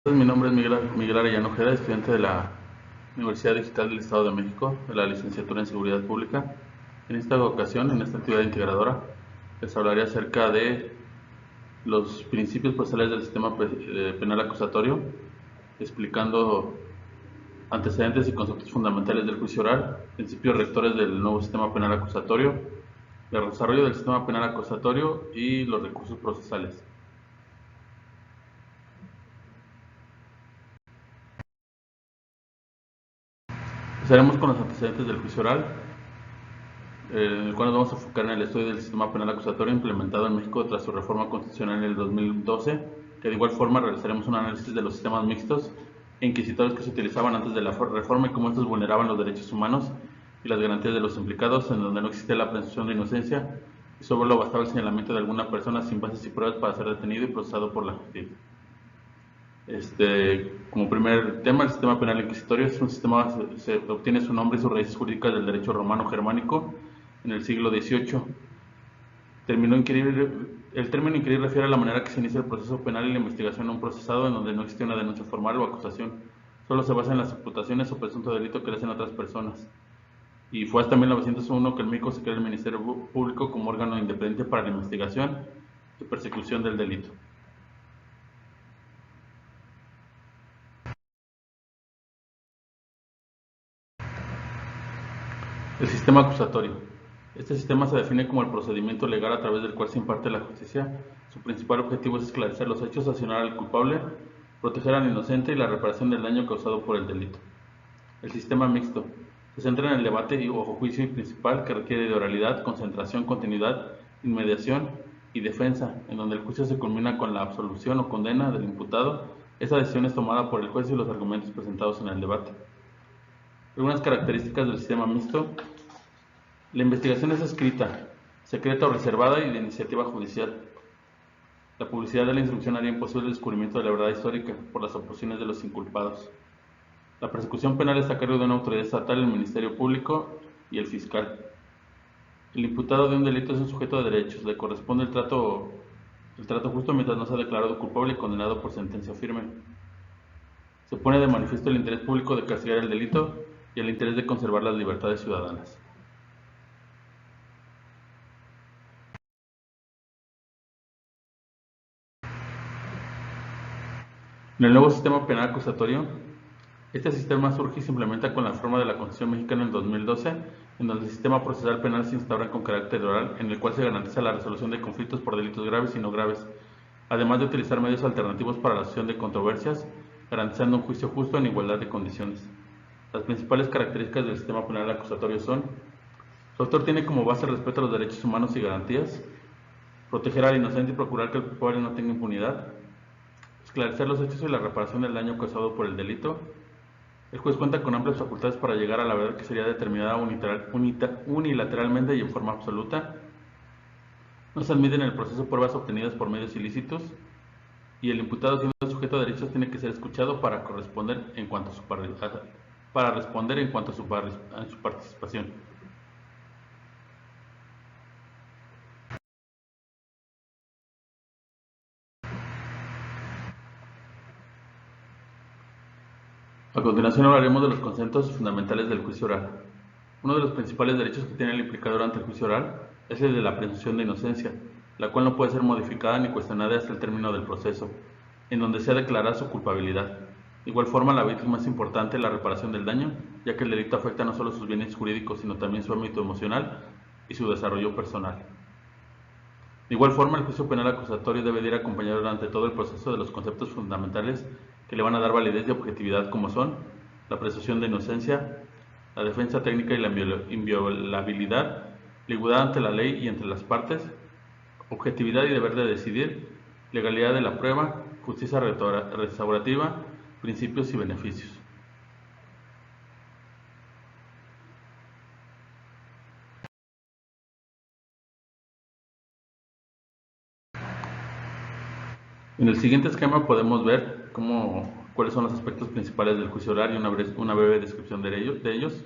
Mi nombre es Miguel Arellano Ojeda, estudiante de la Universidad Digital del Estado de México, de la licenciatura en Seguridad Pública. En esta ocasión, en esta actividad integradora, les hablaré acerca de los principios procesales del sistema penal acusatorio, explicando antecedentes y conceptos fundamentales del juicio oral, principios rectores del nuevo sistema penal acusatorio, el desarrollo del sistema penal acusatorio y los recursos procesales. Empezaremos con los antecedentes del juicio oral, en el cual nos vamos a enfocar en el estudio del sistema penal acusatorio implementado en México tras su reforma constitucional en el 2012, que de igual forma realizaremos un análisis de los sistemas mixtos e inquisitorios que se utilizaban antes de la reforma y cómo estos vulneraban los derechos humanos y las garantías de los implicados, en donde no existía la presunción de inocencia y solo bastaba el señalamiento de alguna persona sin bases y pruebas para ser detenido y procesado por la justicia. Como primer tema, el sistema penal inquisitorio es un sistema que se obtiene su nombre y sus raíces jurídicas del derecho romano germánico en el siglo XVIII. El término inquirir refiere a la manera que se inicia el proceso penal y la investigación a un procesado en donde no existe una denuncia formal o acusación, solo se basa en las imputaciones o presunto delito que le hacen otras personas. Y fue hasta 1901 que en México se creó el Ministerio Público como órgano independiente para la investigación y persecución del delito. El sistema acusatorio. Este sistema se define como el procedimiento legal a través del cual se imparte la justicia. Su principal objetivo es esclarecer los hechos, sancionar al culpable, proteger al inocente y la reparación del daño causado por el delito. El sistema mixto. Se centra en el debate o juicio principal que requiere de oralidad, concentración, continuidad, inmediación y defensa, en donde el juicio se culmina con la absolución o condena del imputado. Esa decisión es tomada por el juez y los argumentos presentados en el debate. Algunas características del sistema mixto. La investigación es escrita, secreta o reservada y de iniciativa judicial. La publicidad de la instrucción haría imposible el descubrimiento de la verdad histórica por las oposiciones de los inculpados. La persecución penal está a cargo de una autoridad estatal, el Ministerio Público y el fiscal. El imputado de un delito es un sujeto de derechos, le corresponde el trato justo mientras no sea declarado culpable y condenado por sentencia firme. Se pone de manifiesto el interés público de castigar el delito y el interés de conservar las libertades ciudadanas. En el nuevo sistema penal acusatorio, este sistema surge y se implementa con la reforma de la Constitución mexicana en 2012, en donde el sistema procesal penal se instaura con carácter oral, en el cual se garantiza la resolución de conflictos por delitos graves y no graves, además de utilizar medios alternativos para la solución de controversias, garantizando un juicio justo en igualdad de condiciones. Las principales características del sistema penal acusatorio son: su autor tiene como base el respeto a los derechos humanos y garantías, proteger al inocente y procurar que el culpable no tenga impunidad, esclarecer los hechos y la reparación del daño causado por el delito. El juez cuenta con amplias facultades para llegar a la verdad que sería determinada unilateralmente y en forma absoluta. No se admiten en el proceso pruebas obtenidas por medios ilícitos y el imputado, siendo sujeto de derechos, tiene que ser escuchado para responder en cuanto a su participación. A continuación hablaremos de los conceptos fundamentales del juicio oral. Uno de los principales derechos que tiene el implicado durante el juicio oral es el de la presunción de inocencia, la cual no puede ser modificada ni cuestionada hasta el término del proceso, en donde sea declarada su culpabilidad. De igual forma, la víctima es importante la reparación del daño, ya que el delito afecta no solo sus bienes jurídicos, sino también su ámbito emocional y su desarrollo personal. De igual forma, el juicio penal acusatorio debe de ir acompañado durante todo el proceso de los conceptos fundamentales que le van a dar validez y objetividad, como son la presunción de inocencia, la defensa técnica y la inviolabilidad, la igualdad ante la ley y entre las partes, objetividad y deber de decidir, legalidad de la prueba, justicia restaurativa, principios y beneficios. En el siguiente esquema podemos ver cuáles son los aspectos principales del juicio oral y una breve descripción de ellos.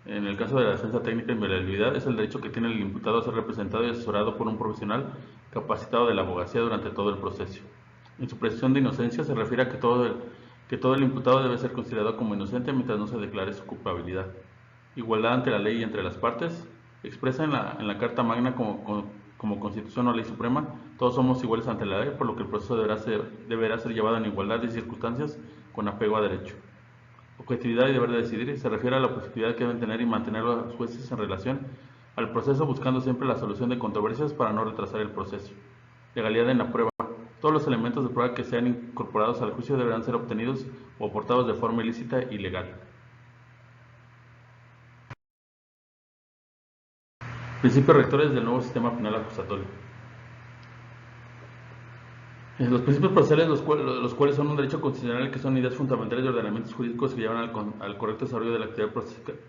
En el caso de la defensa técnica y inviolabilidad, es el derecho que tiene el imputado a ser representado y asesorado por un profesional capacitado de la abogacía durante todo el proceso. En su presunción de inocencia se refiere a que todo el imputado debe ser considerado como inocente mientras no se declare su culpabilidad. Igualdad ante la ley y entre las partes. Expresa en la Carta Magna como Constitución o Ley Suprema, todos somos iguales ante la ley, por lo que el proceso deberá ser llevado en igualdad de circunstancias con apego a derecho. Objetividad y deber de decidir se refiere a la objetividad que deben tener y mantener los jueces en relación al proceso, buscando siempre la solución de controversias para no retrasar el proceso. Legalidad en la prueba. Todos los elementos de prueba que sean incorporados al juicio deberán ser obtenidos o aportados de forma ilícita y legal. Principios rectores del nuevo sistema penal acusatorio. Los principios procesales, los cuales son un derecho constitucional, que son ideas fundamentales de ordenamientos jurídicos que llevan al correcto desarrollo de la actividad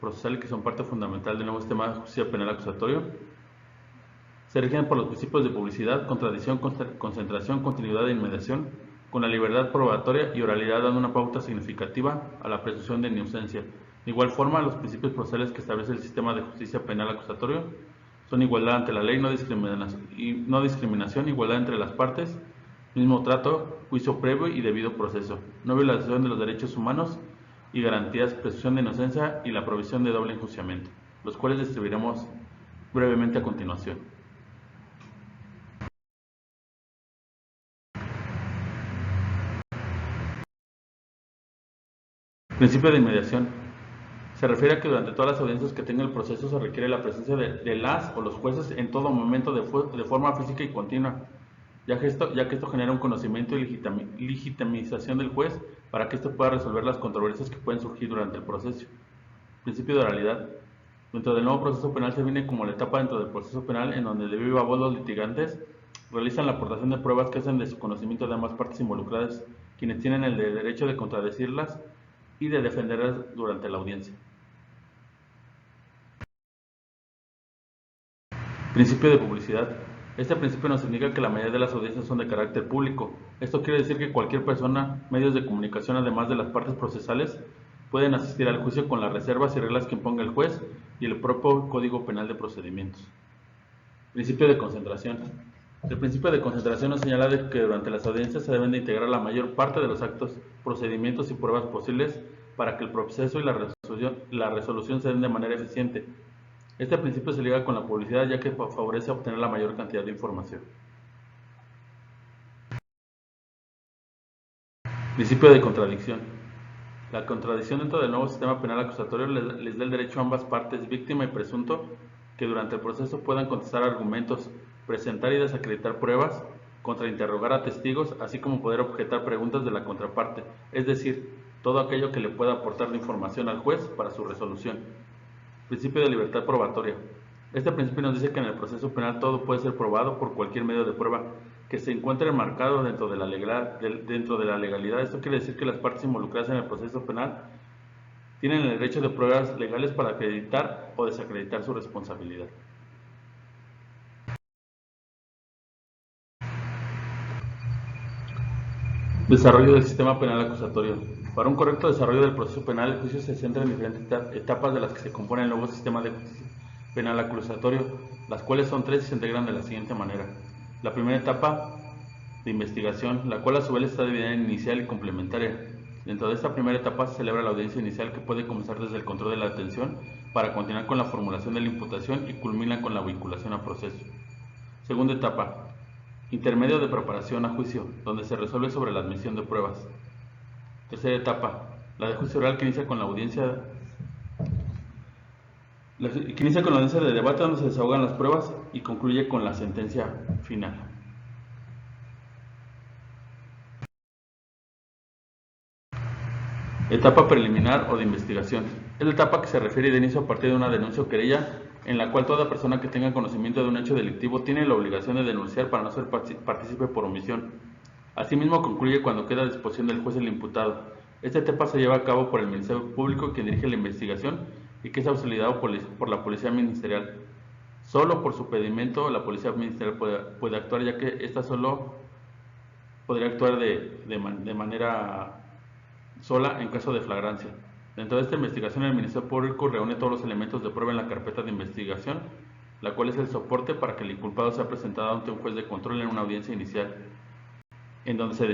procesal y que son parte fundamental del nuevo sistema de justicia penal acusatorio, se rigen por los principios de publicidad, contradicción, concentración, continuidad e inmediación, con la libertad probatoria y oralidad, dando una pauta significativa a la presunción de inocencia. De igual forma, los principios procesales que establece el sistema de justicia penal acusatorio son igualdad ante la ley, no discriminación, igualdad entre las partes, mismo trato, juicio previo y debido proceso, no violación de los derechos humanos y garantías, presunción de inocencia y la provisión de doble enjuiciamiento, los cuales describiremos brevemente a continuación. Principio de inmediación. Se refiere a que durante todas las audiencias que tenga el proceso se requiere la presencia de las o los jueces en todo momento de forma física y continua, ya que esto genera un conocimiento y legitimización del juez para que éste pueda resolver las controversias que pueden surgir durante el proceso. Principio de oralidad. Dentro del nuevo proceso penal se viene como la etapa dentro del proceso penal en donde de viva voz los litigantes realizan la aportación de pruebas que hacen de su conocimiento de ambas partes involucradas, quienes tienen el derecho de contradecirlas y de defenderlas durante la audiencia. Principio de publicidad. Este principio nos indica que la mayoría de las audiencias son de carácter público. Esto quiere decir que cualquier persona, medios de comunicación, además de las partes procesales, pueden asistir al juicio con las reservas y reglas que imponga el juez y el propio Código Penal de Procedimientos. Principio de concentración. El principio de concentración nos señala de que durante las audiencias se deben de integrar la mayor parte de los actos, procedimientos y pruebas posibles para que el proceso y la resolución se den de manera eficiente. Este principio se liga con la publicidad, ya que favorece obtener la mayor cantidad de información. Principio de contradicción. La contradicción dentro del nuevo sistema penal acusatorio les da el derecho a ambas partes, víctima y presunto, que durante el proceso puedan contestar argumentos, presentar y desacreditar pruebas, contrainterrogar a testigos, así como poder objetar preguntas de la contraparte, es decir, todo aquello que le pueda aportar de información al juez para su resolución. Principio de libertad probatoria. Este principio nos dice que en el proceso penal todo puede ser probado por cualquier medio de prueba que se encuentre enmarcado dentro de la legalidad. Esto quiere decir que las partes involucradas en el proceso penal tienen el derecho de pruebas legales para acreditar o desacreditar su responsabilidad. Desarrollo del sistema penal acusatorio. Para un correcto desarrollo del proceso penal, el juicio se centra en diferentes etapas de las que se compone el nuevo sistema de justicia penal acusatorio, las cuales son 3 y se integran de la siguiente manera. La primera etapa de investigación, la cual a su vez está dividida en inicial y complementaria. Dentro de esta primera etapa se celebra la audiencia inicial, que puede comenzar desde el control de la detención para continuar con la formulación de la imputación y culmina con la vinculación a proceso. Segunda etapa, intermedio de preparación a juicio, donde se resuelve sobre la admisión de pruebas. Tercera etapa, la de juicio oral, que inicia con la audiencia de debate, donde se desahogan las pruebas y concluye con la sentencia final. Etapa preliminar o de investigación. Es la etapa que se refiere de inicio a partir de una denuncia o querella, en la cual toda persona que tenga conocimiento de un hecho delictivo tiene la obligación de denunciar para no ser partícipe por omisión. Asimismo, concluye cuando queda a disposición del juez el imputado. Esta etapa se lleva a cabo por el Ministerio Público, quien dirige la investigación y que es auxiliado por la Policía Ministerial. Solo por su pedimento la Policía Ministerial puede actuar, ya que ésta solo podría actuar de manera sola en caso de flagrancia. Dentro de esta investigación, el Ministerio Público reúne todos los elementos de prueba en la carpeta de investigación, la cual es el soporte para que el inculpado sea presentado ante un juez de control en una audiencia inicial. en donde se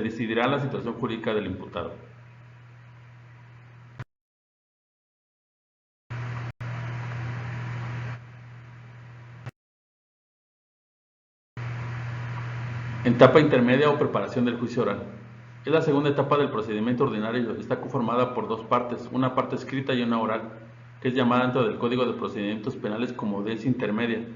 decidirá la situación jurídica del imputado. Etapa intermedia o preparación del juicio oral. Es la segunda etapa del procedimiento ordinario. Está conformada por dos partes, una parte escrita y una oral, que es llamada dentro del Código de Procedimientos Penales como audiencia intermedia,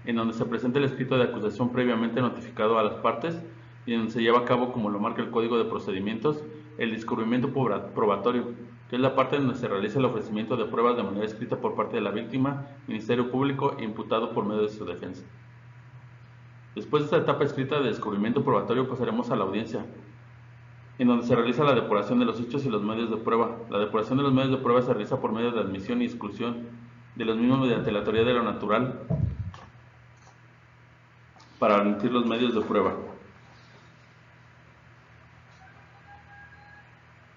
en donde se presenta el escrito de acusación previamente notificado a las partes y en donde se lleva a cabo, como lo marca el Código de Procedimientos, el descubrimiento probatorio, que es la parte en donde se realiza el ofrecimiento de pruebas de manera escrita por parte de la víctima, Ministerio Público e imputado por medio de su defensa. Después de esta etapa escrita de descubrimiento probatorio pasaremos a la audiencia, en donde se realiza la depuración de los hechos y los medios de prueba. La depuración de los medios de prueba se realiza por medio de admisión y exclusión de los mismos mediante la teoría de lo natural para admitir los medios de prueba.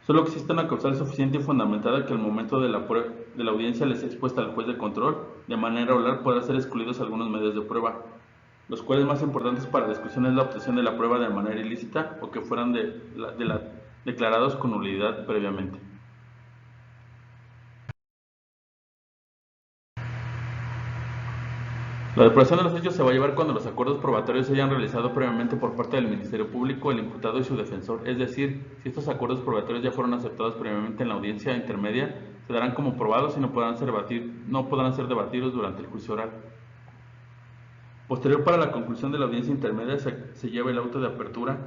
Solo existe una causal suficiente y fundamentada que al momento de la audiencia les sea expuesta al juez de control, de manera oral podrá ser excluidos algunos medios de prueba, los cuales más importantes para la discusión es la obtención de la prueba de manera ilícita o que fueran declarados con nulidad previamente. La depuración de los hechos se va a llevar cuando los acuerdos probatorios se hayan realizado previamente por parte del Ministerio Público, el imputado y su defensor, es decir, si estos acuerdos probatorios ya fueron aceptados previamente en la audiencia intermedia, se darán como probados y no podrán ser debatidos durante el juicio oral. Posterior para la conclusión de la audiencia intermedia se lleva el auto de apertura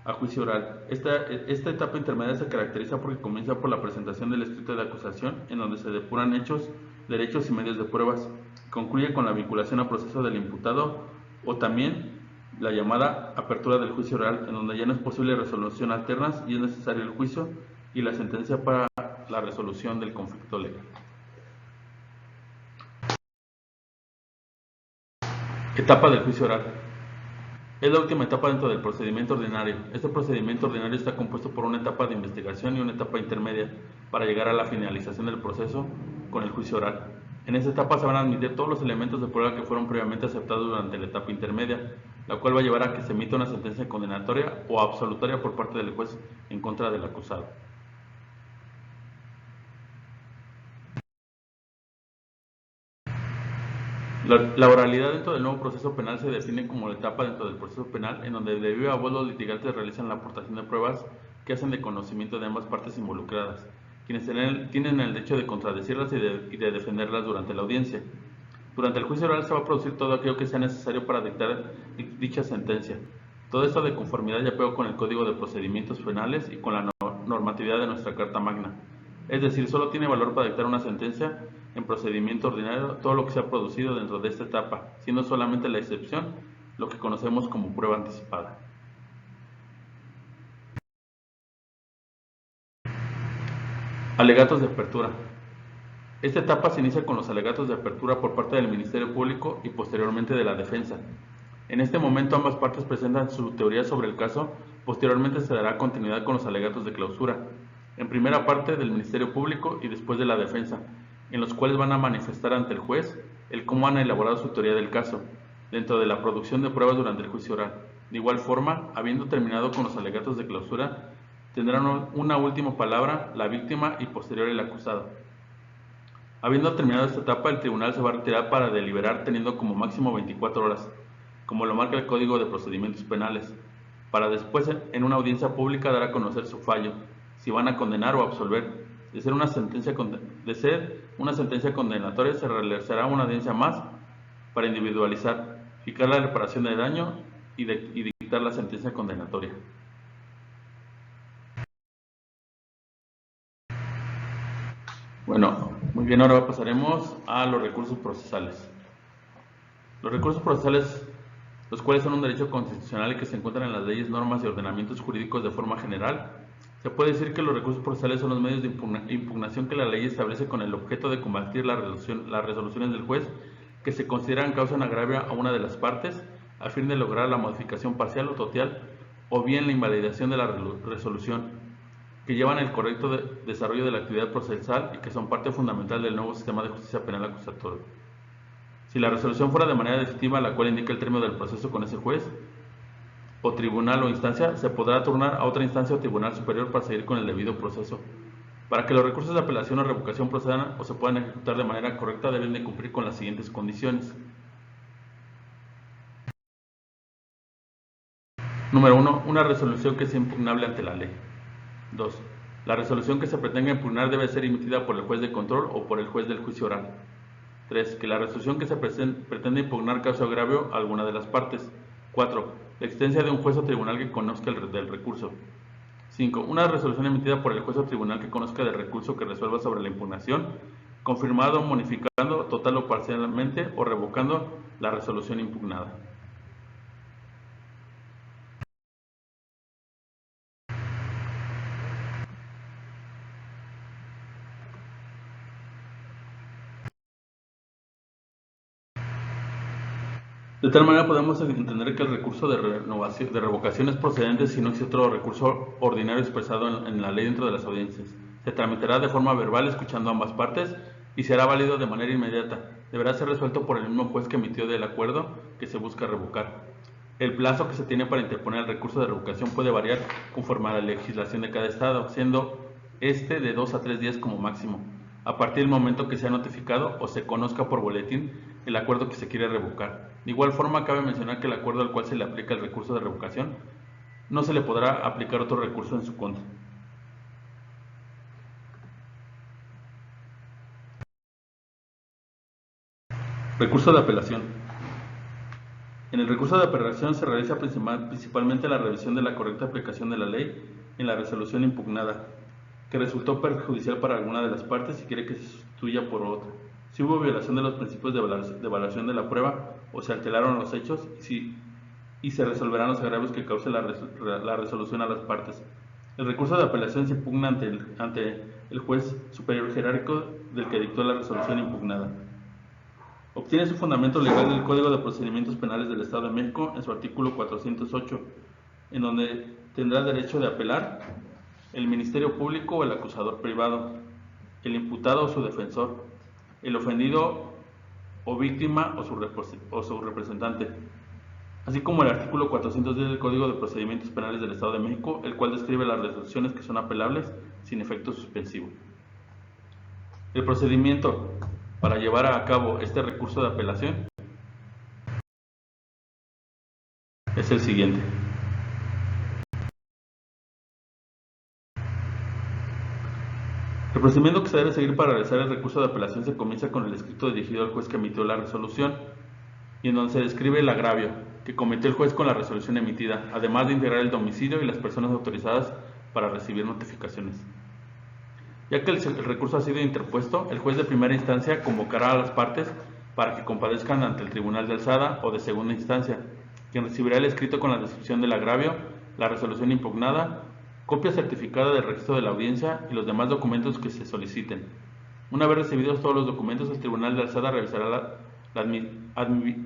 a juicio oral. Esta etapa intermedia se caracteriza porque comienza por la presentación del escrito de acusación, en donde se depuran hechos, derechos y medios de pruebas. Concluye con la vinculación a proceso del imputado o también la llamada apertura del juicio oral, en donde ya no es posible resolución alternas y es necesario el juicio y la sentencia para la resolución del conflicto legal. Etapa del juicio oral. Es la última etapa dentro del procedimiento ordinario. Este procedimiento ordinario está compuesto por una etapa de investigación y una etapa intermedia para llegar a la finalización del proceso con el juicio oral. En esta etapa se van a admitir todos los elementos de prueba que fueron previamente aceptados durante la etapa intermedia, la cual va a llevar a que se emita una sentencia condenatoria o absolutoria por parte del juez en contra del acusado. La oralidad dentro del nuevo proceso penal se define como la etapa dentro del proceso penal en donde de viva voz los litigantes realizan la aportación de pruebas que hacen de conocimiento de ambas partes involucradas, quienes tienen el derecho de contradecirlas y de defenderlas durante la audiencia. Durante el juicio oral se va a producir todo aquello que sea necesario para dictar dicha sentencia. Todo esto de conformidad y apego con el Código de Procedimientos Penales y con la normatividad de nuestra Carta Magna. Es decir, solo tiene valor para dictar una sentencia en procedimiento ordinario todo lo que se ha producido dentro de esta etapa, siendo solamente la excepción lo que conocemos como prueba anticipada. Alegatos de apertura. Esta etapa se inicia con los alegatos de apertura por parte del Ministerio Público y posteriormente de la defensa. En este momento ambas partes presentan su teoría sobre el caso, posteriormente se dará continuidad con los alegatos de clausura, en primera parte del Ministerio Público y después de la defensa, en los cuales van a manifestar ante el juez el cómo han elaborado su teoría del caso, dentro de la producción de pruebas durante el juicio oral. De igual forma, habiendo terminado con los alegatos de clausura, tendrán una última palabra la víctima y posterior el acusado. Habiendo terminado esta etapa, el tribunal se va a retirar para deliberar teniendo como máximo 24 horas, como lo marca el Código de Procedimientos Penales, para después en una audiencia pública dar a conocer su fallo, si van a condenar o absolver. De ser una sentencia condenatoria, se realizará una audiencia más para individualizar, fijar la reparación de daño y dictar la sentencia condenatoria. Bueno, muy bien, ahora pasaremos a los recursos procesales. Los recursos procesales, los cuales son un derecho constitucional y que se encuentran en las leyes, normas y ordenamientos jurídicos de forma general. Se puede decir que los recursos procesales son los medios de impugnación que la ley establece con el objeto de combatir las resoluciones del juez que se consideran causa en agravio a una de las partes a fin de lograr la modificación parcial o total o bien la invalidación de la resolución, que llevan el correcto desarrollo de la actividad procesal y que son parte fundamental del nuevo sistema de justicia penal acusatoria. Si la resolución fuera de manera definitiva, la cual indica el término del proceso con ese juez, o tribunal o instancia, se podrá turnar a otra instancia o tribunal superior para seguir con el debido proceso. Para que los recursos de apelación o revocación procedan o se puedan ejecutar de manera correcta, deben de cumplir con las siguientes condiciones. Número 1. Una resolución que sea impugnable ante la ley. 2. La resolución que se pretenda impugnar debe ser emitida por el juez de control o por el juez del juicio oral. 3. Que la resolución que se pretenda impugnar cause agravio a alguna de las partes. 4. La existencia de un juez o tribunal que conozca del recurso. 5. Una resolución emitida por el juez o tribunal que conozca del recurso que resuelva sobre la impugnación, confirmado, modificando total o parcialmente o revocando la resolución impugnada. De tal manera podemos entender que el recurso de revocación es procedente si no existe otro recurso ordinario expresado en la ley dentro de las audiencias. Se tramitará de forma verbal escuchando ambas partes y será válido de manera inmediata. Deberá ser resuelto por el mismo juez que emitió del acuerdo que se busca revocar. El plazo que se tiene para interponer el recurso de revocación puede variar conforme a la legislación de cada estado, siendo este de 2 a 3 días como máximo, a partir del momento que sea notificado o se conozca por boletín el acuerdo que se quiere revocar. De igual forma, cabe mencionar que el acuerdo al cual se le aplica el recurso de revocación no se le podrá aplicar otro recurso en su contra. Recurso de apelación. En el recurso de apelación se realiza principalmente la revisión de la correcta aplicación de la ley en la resolución impugnada, que resultó perjudicial para alguna de las partes y quiere que se sustituya por otra. Si hubo violación de los principios de evaluación de la prueba o se alteraron los hechos y se resolverán los agravios que cause la resolución a las partes. El recurso de apelación se impugna ante el juez superior jerárquico del que dictó la resolución impugnada. Obtiene su fundamento legal del Código de Procedimientos Penales del Estado de México en su artículo 408, en donde tendrá derecho de apelar el Ministerio Público o el acusador privado, el imputado o su defensor, el ofendido o víctima o su representante, así como el artículo 410 del Código de Procedimientos Penales del Estado de México, el cual describe las resoluciones que son apelables sin efecto suspensivo. El procedimiento para llevar a cabo este recurso de apelación es el siguiente. El procedimiento que se debe seguir para realizar el recurso de apelación se comienza con el escrito dirigido al juez que emitió la resolución y en donde se describe el agravio que cometió el juez con la resolución emitida, además de integrar el domicilio y las personas autorizadas para recibir notificaciones. Ya que el recurso ha sido interpuesto, el juez de primera instancia convocará a las partes para que comparezcan ante el tribunal de alzada o de segunda instancia, quien recibirá el escrito con la descripción del agravio, la resolución impugnada, copia certificada del registro de la audiencia y los demás documentos que se soliciten. Una vez recibidos todos los documentos, el tribunal de alzada revisará la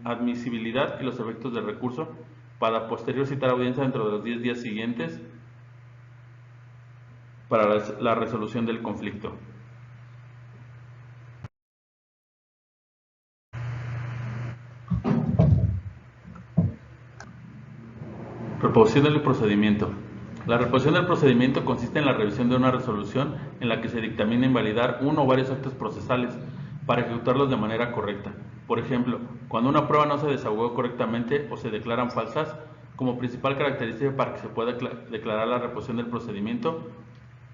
admisibilidad y los efectos del recurso para posterior citar audiencia dentro de los 10 días siguientes para la resolución del conflicto. Reposición del procedimiento. La reposición del procedimiento consiste en la revisión de una resolución en la que se dictamina invalidar uno o varios actos procesales para ejecutarlos de manera correcta. Por ejemplo, cuando una prueba no se desahogó correctamente o se declaran falsas, como principal característica para que se pueda declarar la reposición del procedimiento,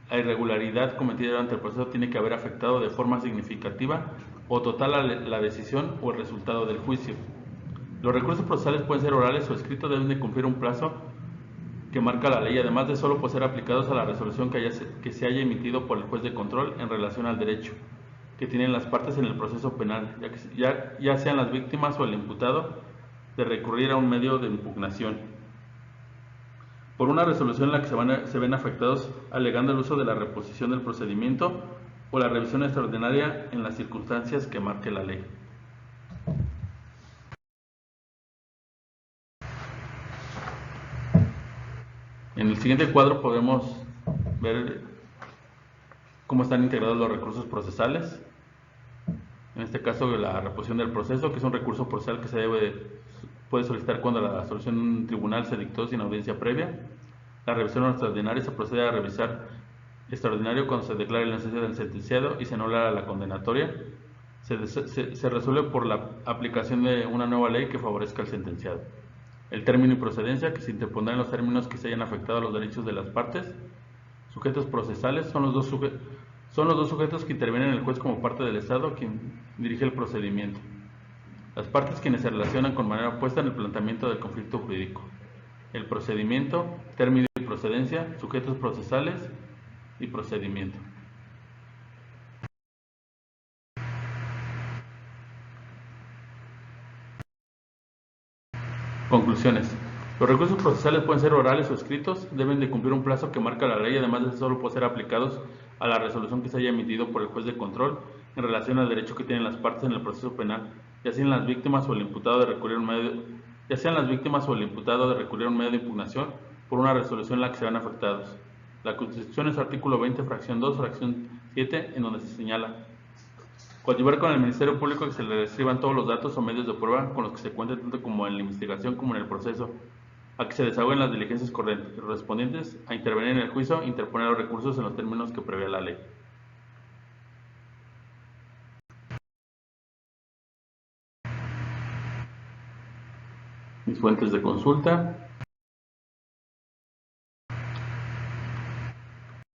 la irregularidad cometida durante el proceso tiene que haber afectado de forma significativa o total la decisión o el resultado del juicio. Los recursos procesales pueden ser orales o escritos, deben de cumplir un plazo que marca la ley, además de solo ser aplicados a la resolución que se haya emitido por el juez de control en relación al derecho que tienen las partes en el proceso penal, ya sean las víctimas o el imputado, de recurrir a un medio de impugnación por una resolución en la que se ven afectados alegando el uso de la reposición del procedimiento o la revisión extraordinaria en las circunstancias que marque la ley. En el siguiente cuadro podemos ver cómo están integrados los recursos procesales. En este caso, la reposición del proceso, que es un recurso procesal que se debe puede solicitar cuando la solución de un tribunal se dictó sin audiencia previa. La revisión extraordinaria se procede a revisar extraordinario cuando se declare la inocencia del sentenciado y se anula la condenatoria. Se resuelve por la aplicación de una nueva ley que favorezca al sentenciado. El término y procedencia, que se interpondrá en los términos que se hayan afectado a los derechos de las partes. Sujetos procesales son los dos sujetos que intervienen en el juez como parte del Estado, quien dirige el procedimiento. Las partes quienes se relacionan con manera opuesta en el planteamiento del conflicto jurídico. El procedimiento, término y procedencia, sujetos procesales y procedimiento. Conclusiones. Los recursos procesales pueden ser orales o escritos, deben de cumplir un plazo que marca la ley, además de eso solo pueden ser aplicados a la resolución que se haya emitido por el juez de control en relación al derecho que tienen las partes en el proceso penal, ya sean las víctimas o el imputado de recurrir un medio de impugnación por una resolución en la que serán afectados. La Constitución, en su artículo 20, fracción 2, fracción 7, en donde se señala: coadyuvar con el Ministerio Público que se le reciban todos los datos o medios de prueba con los que se cuente tanto como en la investigación como en el proceso, a que se desahoguen las diligencias correspondientes, a intervenir en el juicio e interponer los recursos en los términos que prevé la ley. Mis fuentes de consulta: